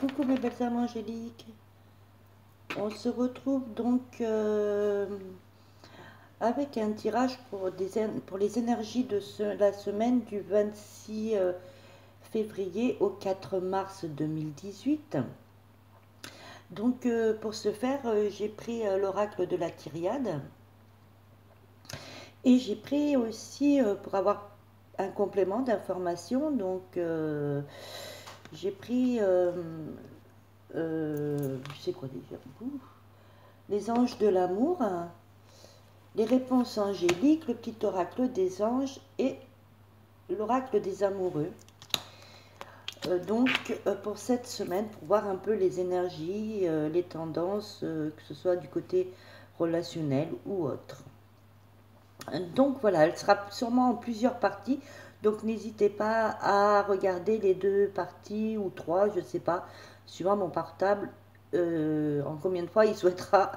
Coucou mes belles âmes angéliques. On se retrouve donc avec un tirage pour les énergies de la semaine du 26 février au 4 mars 2018. Donc pour ce faire, j'ai pris l'oracle de la Tyriade et j'ai pris aussi pour avoir un complément d'information. Donc j'ai pris c'est quoi déjà? Les anges de l'amour, les réponses angéliques, le petit oracle des anges et l'oracle des amoureux. Donc pour cette semaine, pour voir un peu les énergies, les tendances, que ce soit du côté relationnel ou autre. Donc voilà, elle sera sûrement en plusieurs parties. Donc n'hésitez pas à regarder les 2 parties ou 3, je ne sais pas, suivant mon portable, en combien de fois il souhaitera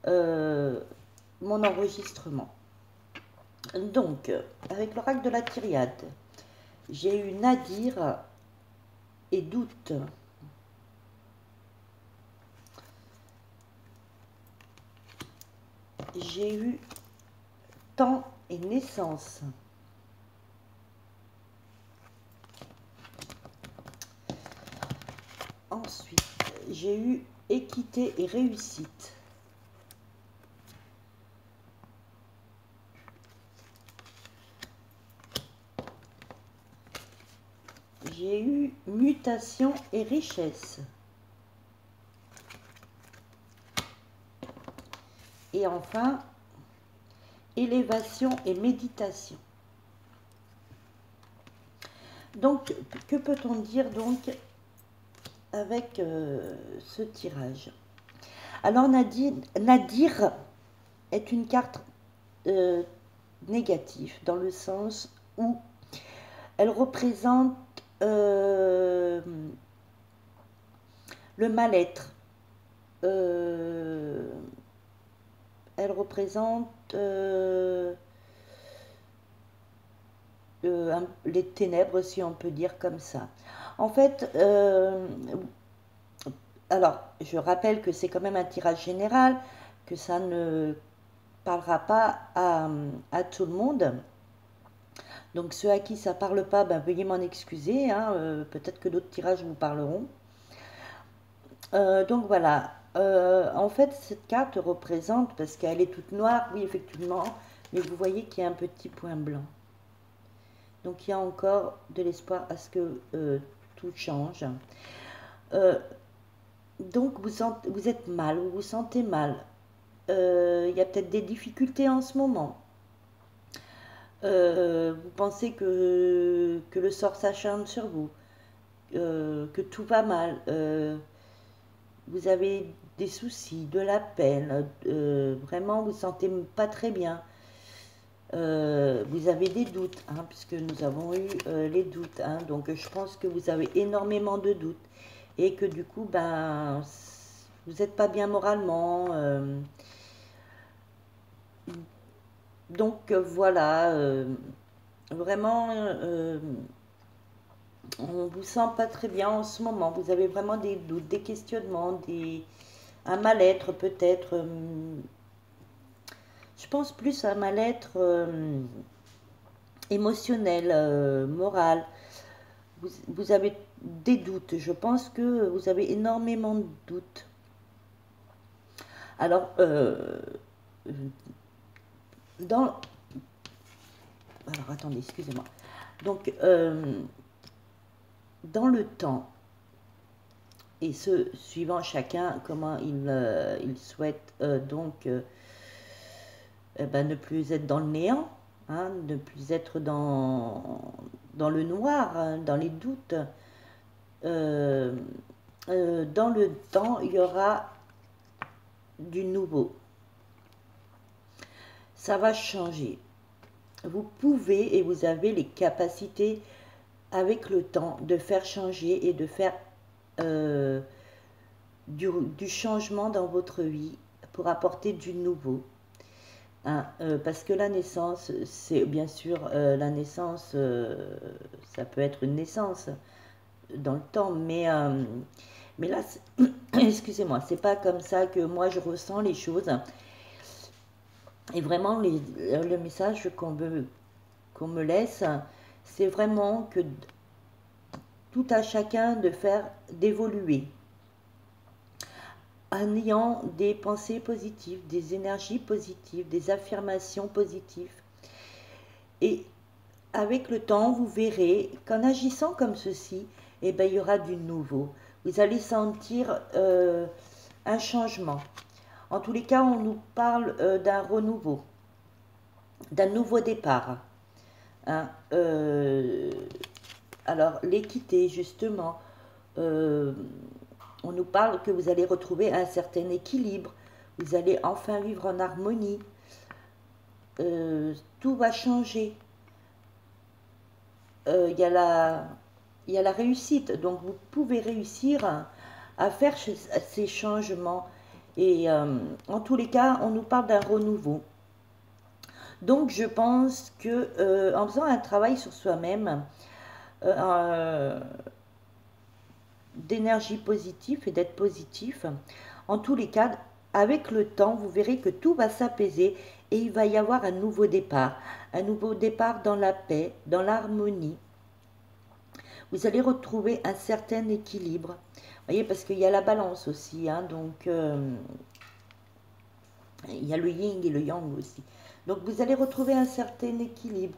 mon enregistrement. Donc, avec l'oracle de la Tyriade, j'ai eu Nadir et doute. J'ai eu temps et naissance. Ensuite, j'ai eu équité et réussite. J'ai eu mutation et richesse. Et enfin, élévation et méditation. Donc, que peut-on dire donc avec ce tirage? Alors, Nadir est une carte négative dans le sens où elle représente le mal-être. Elle représente les ténèbres, si on peut dire comme ça. En fait, alors, je rappelle que c'est quand même un tirage général, que ça ne parlera pas à tout le monde. Donc ceux à qui ça ne parle pas, ben, veuillez m'en excuser, hein, peut-être que d'autres tirages vous parleront. Donc voilà, en fait cette carte représente, parce qu'elle est toute noire, oui effectivement, mais vous voyez qu'il y a un petit point blanc. Donc il y a encore de l'espoir à ce que tout change. Donc vous êtes mal, vous vous sentez mal. Il y a peut-être des difficultés en ce moment. Vous pensez que le sort s'acharne sur vous, que tout va mal. Vous avez des soucis, de la peine, vraiment vous ne vous sentez pas très bien. Vous avez des doutes, hein, puisque nous avons eu les doutes. Hein, donc je pense que vous avez énormément de doutes et que du coup, ben, vous n'êtes pas bien moralement. Donc voilà, vraiment, on vous sent pas très bien en ce moment. Vous avez vraiment des doutes, des questionnements, un mal-être peut-être. Je pense plus à un mal-être émotionnel, moral. Vous avez des doutes. Je pense que vous avez énormément de doutes. Alors, alors attendez, excusez-moi. Donc, dans le temps, et ce, suivant chacun comment il souhaite donc ben, ne plus être dans le néant, hein, ne plus être dans le noir, hein, dans les doutes. Dans le temps, il y aura du nouveau. Ça va changer. Vous pouvez et vous avez les capacités avec le temps de faire changer et de faire du changement dans votre vie pour apporter du nouveau. Hein, parce que la naissance, c'est bien sûr la naissance, ça peut être une naissance, dans le temps, mais là, excusez-moi, c'est pas comme ça que moi je ressens les choses. Et vraiment, le message qu'on me laisse, c'est vraiment que tout à chacun de faire, d'évoluer, en ayant des pensées positives, des énergies positives, des affirmations positives. Et avec le temps, vous verrez qu'en agissant comme ceci, eh ben, il y aura du nouveau. Vous allez sentir un changement. En tous les cas, on nous parle d'un renouveau, d'un nouveau départ. Hein. Alors, l'équité, justement, on nous parle que vous allez retrouver un certain équilibre, vous allez enfin vivre en harmonie, tout va changer. Il y a la réussite, donc vous pouvez réussir à faire ces changements. Et en tous les cas, on nous parle d'un renouveau. Donc je pense que en faisant un travail sur soi-même, d'énergie positive et d'être positif, en tous les cas, avec le temps, vous verrez que tout va s'apaiser et il va y avoir un nouveau départ dans la paix, dans l'harmonie. Vous allez retrouver un certain équilibre. Vous voyez, parce qu'il y a la balance aussi, hein, donc il y a le yin et le yang aussi. Donc vous allez retrouver un certain équilibre,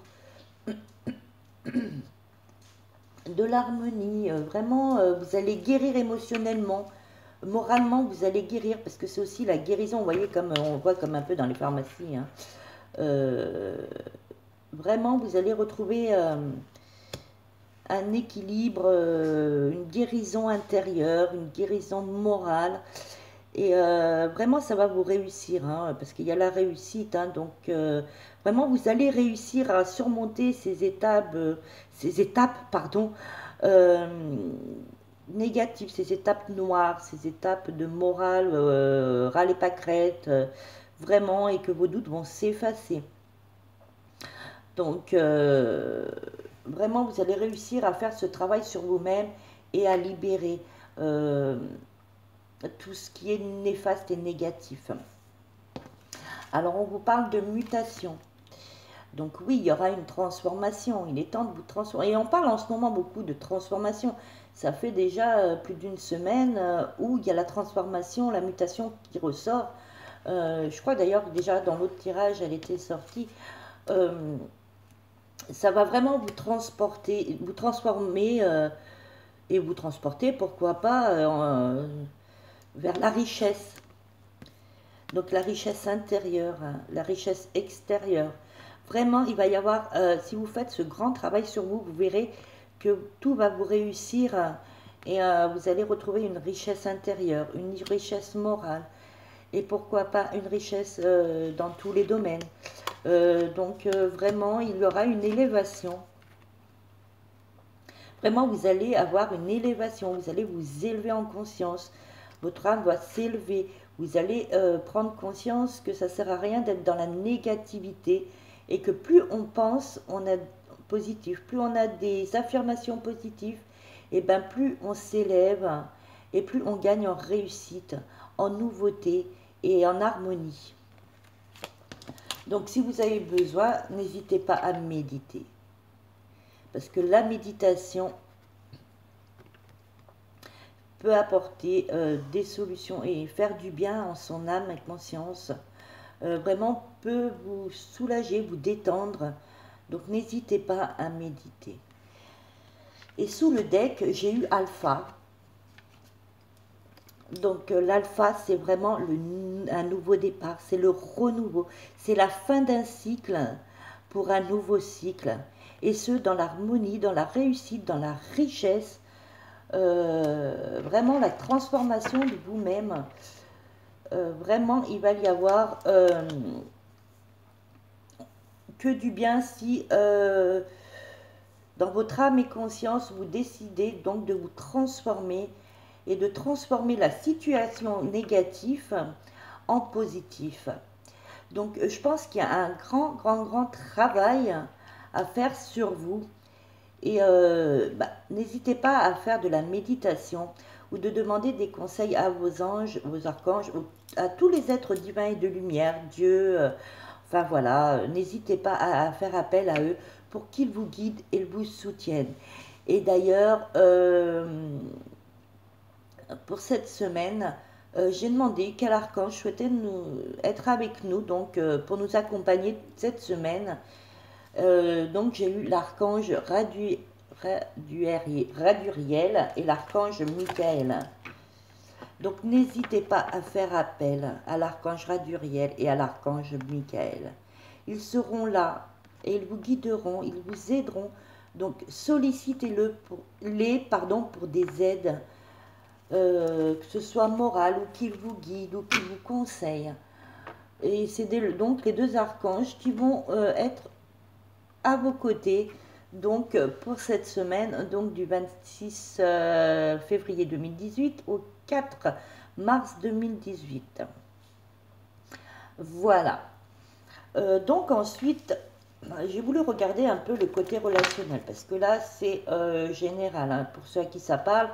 de l'harmonie, vraiment, vous allez guérir émotionnellement, moralement, vous allez guérir, parce que c'est aussi la guérison, vous voyez, comme on voit comme un peu dans les pharmacies. Hein. Vraiment, vous allez retrouver un équilibre, une guérison intérieure, une guérison morale. Et vraiment, ça va vous réussir, hein, parce qu'il y a la réussite. Hein, donc, vraiment, vous allez réussir à surmonter ces étapes, pardon, euh, négatives, ces étapes noires, ces étapes de morale, râle et pâquerette, vraiment, et que vos doutes vont s'effacer. Donc, vraiment, vous allez réussir à faire ce travail sur vous-même et à libérer tout ce qui est néfaste et négatif. Alors, on vous parle de mutation. Donc oui, il y aura une transformation. Il est temps de vous transformer. Et on parle en ce moment beaucoup de transformation. Ça fait déjà plus d'une semaine où il y a la transformation, la mutation qui ressort. Je crois d'ailleurs que déjà dans l'autre tirage, elle était sortie. Ça va vraiment vous transporter, vous transformer et vous transporter, pourquoi pas, vers la richesse. Donc la richesse intérieure, hein, la richesse extérieure. Vraiment, il va y avoir, si vous faites ce grand travail sur vous, vous verrez que tout va vous réussir et vous allez retrouver une richesse intérieure, une richesse morale et pourquoi pas une richesse dans tous les domaines. Donc vraiment, il y aura une élévation. Vraiment, vous allez avoir une élévation, vous allez vous élever en conscience. Votre âme va s'élever. Vous allez prendre conscience que ça ne sert à rien d'être dans la négativité et que plus on pense, on a positif, plus on a des affirmations positives, et ben plus on s'élève et plus on gagne en réussite, en nouveauté et en harmonie. Donc si vous avez besoin, n'hésitez pas à méditer. Parce que la méditation peut apporter des solutions et faire du bien en son âme et conscience. Vraiment peut vous soulager, vous détendre. Donc n'hésitez pas à méditer. Et sous le deck, j'ai eu Alpha. Donc l'alpha, c'est vraiment un nouveau départ, c'est le renouveau, c'est la fin d'un cycle pour un nouveau cycle. Et ce, dans l'harmonie, dans la réussite, dans la richesse, vraiment la transformation de vous-même. Vraiment, il va y avoir que du bien si dans votre âme et conscience, vous décidez donc de vous transformer et de transformer la situation négative en positif. Donc je pense qu'il y a un grand travail à faire sur vous Et n'hésitez pas à faire de la méditation ou de demander des conseils à vos anges, vos archanges, à tous les êtres divins et de lumière, Dieu, enfin voilà, n'hésitez pas à faire appel à eux pour qu'ils vous guident et vous soutiennent. Et d'ailleurs, pour cette semaine, j'ai demandé quel archange souhaitait être avec nous, donc pour nous accompagner cette semaine. Donc j'ai eu l'archange Raduriel et l'archange Michael. Donc n'hésitez pas à faire appel à l'archange Raduriel et à l'archange Michael. Ils seront là et ils vous guideront, ils vous aideront. Donc sollicitez-les pour des aides, que ce soit morales ou qu'ils vous guident ou qu'ils vous conseillent. Et c'est donc les deux archanges qui vont être à vos côtés donc pour cette semaine, donc du 26 février 2018 au 4 mars 2018. Voilà. Donc ensuite, j'ai voulu regarder un peu le côté relationnel, parce que là c'est général, hein, pour ceux à qui ça parle.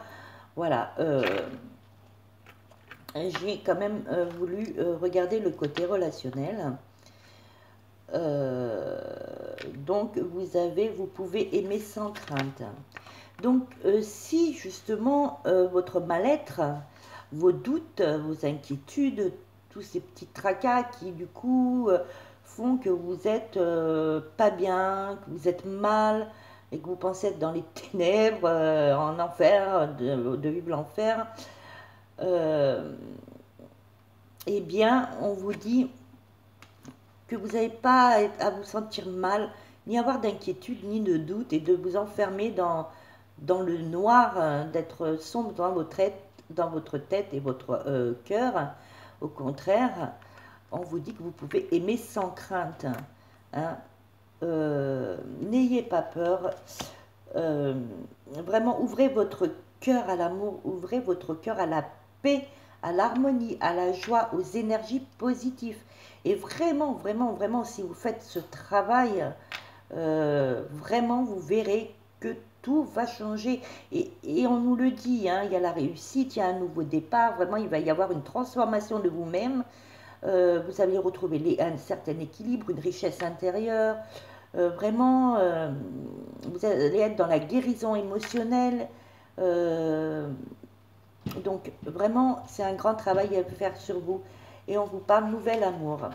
Voilà. J'ai quand même voulu regarder le côté relationnel. Donc vous pouvez aimer sans crainte. Donc si justement votre mal-être, vos doutes, vos inquiétudes, tous ces petits tracas qui du coup font que vous êtes pas bien, que vous êtes mal et que vous pensez être dans les ténèbres, en enfer, de vivre l'enfer, eh bien on vous dit que vous n'avez pas à vous sentir mal, ni avoir d'inquiétude, ni de doute, et de vous enfermer dans le noir, d'être sombre dans votre tête et votre cœur. Au contraire, on vous dit que vous pouvez aimer sans crainte. Hein. N'ayez pas peur. Vraiment, ouvrez votre cœur à l'amour, ouvrez votre cœur à la paix, à l'harmonie, à la joie, aux énergies positives. Et vraiment, vraiment, vraiment, si vous faites ce travail, vraiment, vous verrez que tout va changer. Et on nous le dit, hein, il y a la réussite, il y a un nouveau départ, vraiment, il va y avoir une transformation de vous-même. Vous allez retrouver un certain équilibre, une richesse intérieure. Vraiment, vous allez être dans la guérison émotionnelle. Donc, vraiment, c'est un grand travail à faire sur vous. Et on vous parle nouvel amour.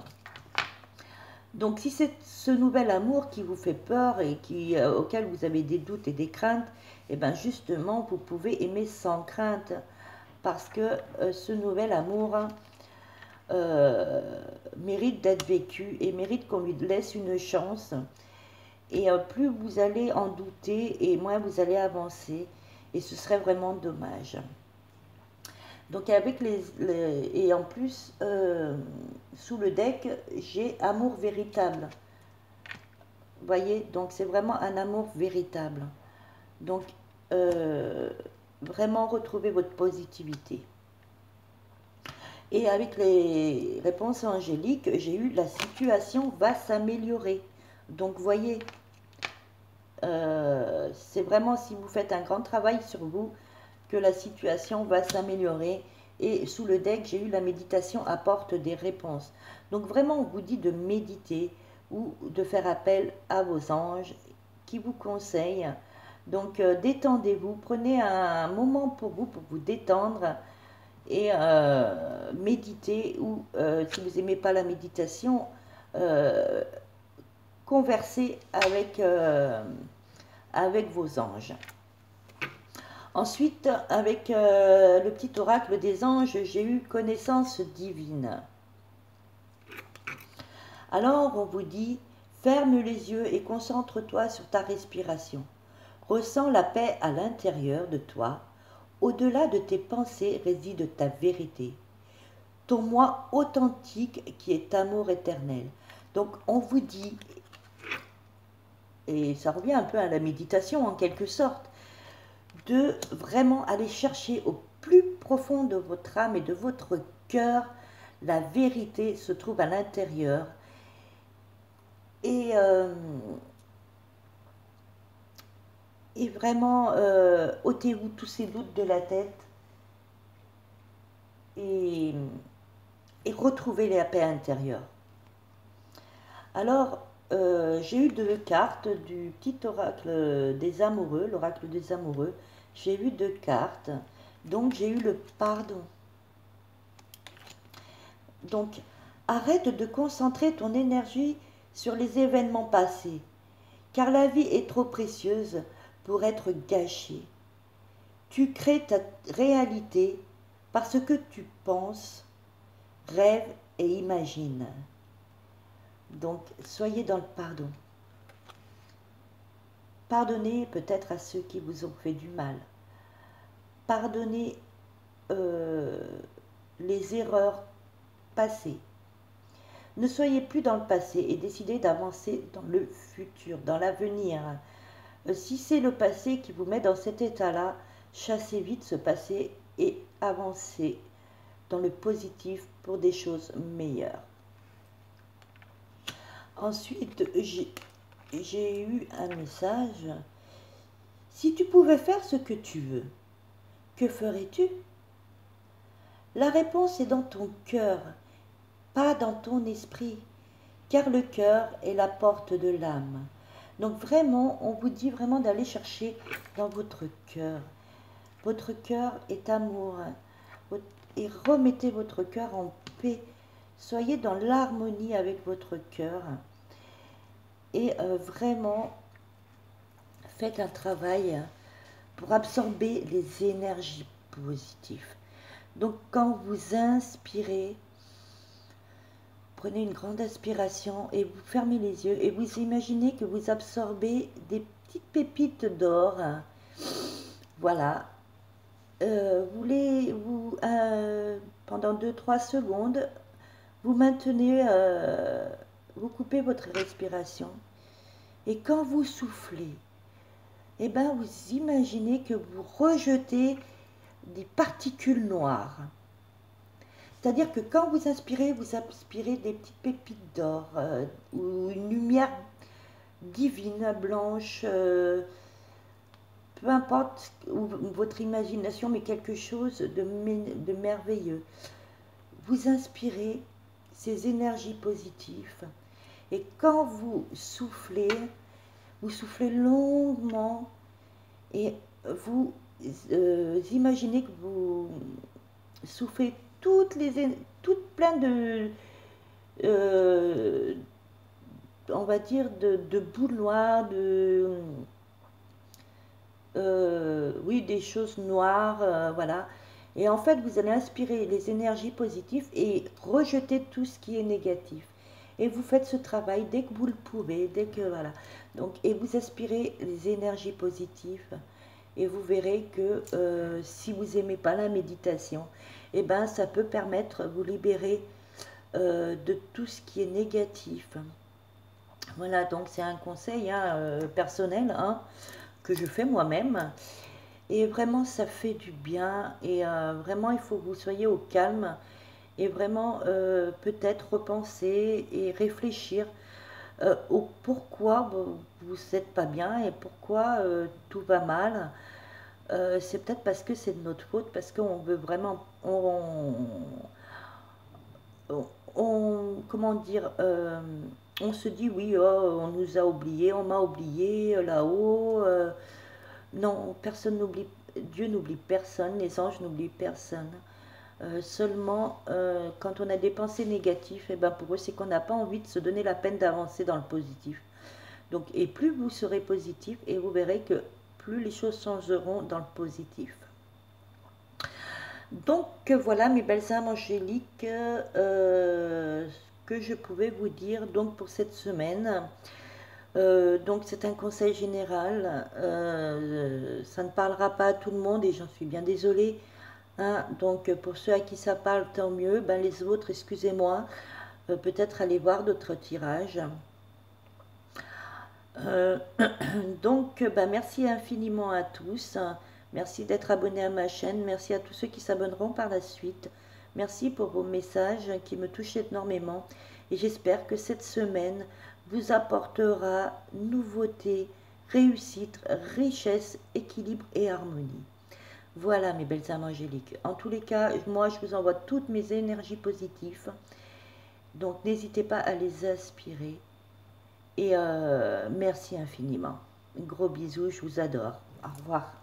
Donc, si c'est ce nouvel amour qui vous fait peur et auquel vous avez des doutes et des craintes, et bien justement, vous pouvez aimer sans crainte. Parce que ce nouvel amour mérite d'être vécu et mérite qu'on lui laisse une chance. Et plus vous allez en douter et moins vous allez avancer. Et ce serait vraiment dommage. Donc avec et en plus, sous le deck, j'ai amour véritable. Vous voyez, donc c'est vraiment un amour véritable. Donc, vraiment retrouver votre positivité. Et avec les réponses angéliques, j'ai eu la situation va s'améliorer. Donc, vous voyez, c'est vraiment si vous faites un grand travail sur vous que la situation va s'améliorer. Et sous le deck, j'ai eu la méditation apporte des réponses. Donc vraiment, on vous dit de méditer ou de faire appel à vos anges qui vous conseillent. Donc détendez-vous, prenez un moment pour vous détendre et méditer ou si vous n'aimez pas la méditation, conversez avec vos anges. Ensuite, avec le petit oracle des anges, j'ai eu connaissance divine. Alors, on vous dit, ferme les yeux et concentre-toi sur ta respiration. Ressens la paix à l'intérieur de toi. Au-delà de tes pensées réside ta vérité. Ton moi authentique qui est amour éternel. Donc, on vous dit, et ça revient un peu à la méditation en quelque sorte, de vraiment aller chercher au plus profond de votre âme et de votre cœur. La vérité se trouve à l'intérieur. Et et vraiment ôtez-vous tous ces doutes de la tête et, et retrouvez la paix intérieure. Alors, j'ai eu deux cartes du petit oracle des amoureux, l'oracle des amoureux. J'ai eu deux cartes, donc j'ai eu le pardon. Donc, arrête de concentrer ton énergie sur les événements passés, car la vie est trop précieuse pour être gâchée. Tu crées ta réalité parce que tu penses, rêves et imagines. Donc, soyez dans le pardon. Pardonnez peut-être à ceux qui vous ont fait du mal. Pardonnez les erreurs passées. Ne soyez plus dans le passé et décidez d'avancer dans le futur, dans l'avenir. Si c'est le passé qui vous met dans cet état-là, chassez vite ce passé et avancez dans le positif pour des choses meilleures. Ensuite, j'ai eu un message. Si tu pouvais faire ce que tu veux, que ferais-tu? La réponse est dans ton cœur, pas dans ton esprit, car le cœur est la porte de l'âme. Donc vraiment, on vous dit vraiment d'aller chercher dans votre cœur. Votre cœur est amour. Et remettez votre cœur en paix. Soyez dans l'harmonie avec votre cœur. Et vraiment, faites un travail pour absorber les énergies positives. Donc quand vous inspirez, prenez une grande inspiration et vous fermez les yeux et vous imaginez que vous absorbez des petites pépites d'or. Voilà. Pendant 2-3 secondes, vous maintenez, vous coupez votre respiration. Et quand vous soufflez, eh ben, vous imaginez que vous rejetez des particules noires. C'est-à-dire que quand vous inspirez des petites pépites d'or ou une lumière divine, blanche, peu importe votre imagination, mais quelque chose de merveilleux. Vous inspirez ces énergies positives et quand vous soufflez longuement et vous imaginez que vous soufflez toutes plein de, on va dire, de boules noires, oui, des choses noires, voilà. Et en fait, vous allez inspirer les énergies positives et rejeter tout ce qui est négatif. Et vous faites ce travail dès que vous le pouvez, dès que, voilà. Donc, et vous aspirez les énergies positives. Et vous verrez que si vous n'aimez pas la méditation, eh ben, ça peut permettre de vous libérer de tout ce qui est négatif. Voilà, donc c'est un conseil personnel que je fais moi-même. Et vraiment, ça fait du bien. Et vraiment, il faut que vous soyez au calme. Et vraiment, peut-être repenser et réfléchir au pourquoi vous n'êtes pas bien et pourquoi tout va mal. C'est peut-être parce que c'est de notre faute, parce qu'on veut vraiment, comment dire, on se dit oui, oh, on nous a oubliés, on m'a oublié là-haut. Non, personne n'oublie, Dieu n'oublie personne, les anges n'oublient personne. Seulement, quand on a des pensées négatives, et ben pour eux, c'est qu'on n'a pas envie de se donner la peine d'avancer dans le positif. Donc, et plus vous serez positif, et vous verrez que plus les choses changeront dans le positif. Donc, voilà mes belles âmes angéliques, que je pouvais vous dire donc pour cette semaine. Donc, c'est un conseil général. Ça ne parlera pas à tout le monde et j'en suis bien désolée. Donc, pour ceux à qui ça parle, tant mieux. Ben, les autres, excusez-moi. Peut-être aller voir d'autres tirages. Donc, merci infiniment à tous. Merci d'être abonnés à ma chaîne. Merci à tous ceux qui s'abonneront par la suite. Merci pour vos messages qui me touchent énormément. Et j'espère que cette semaine vous apportera nouveauté, réussite, richesse, équilibre et harmonie. Voilà mes belles âmes angéliques. En tous les cas, moi je vous envoie toutes mes énergies positives. Donc n'hésitez pas à les aspirer. Et merci infiniment. Gros bisous, je vous adore. Au revoir.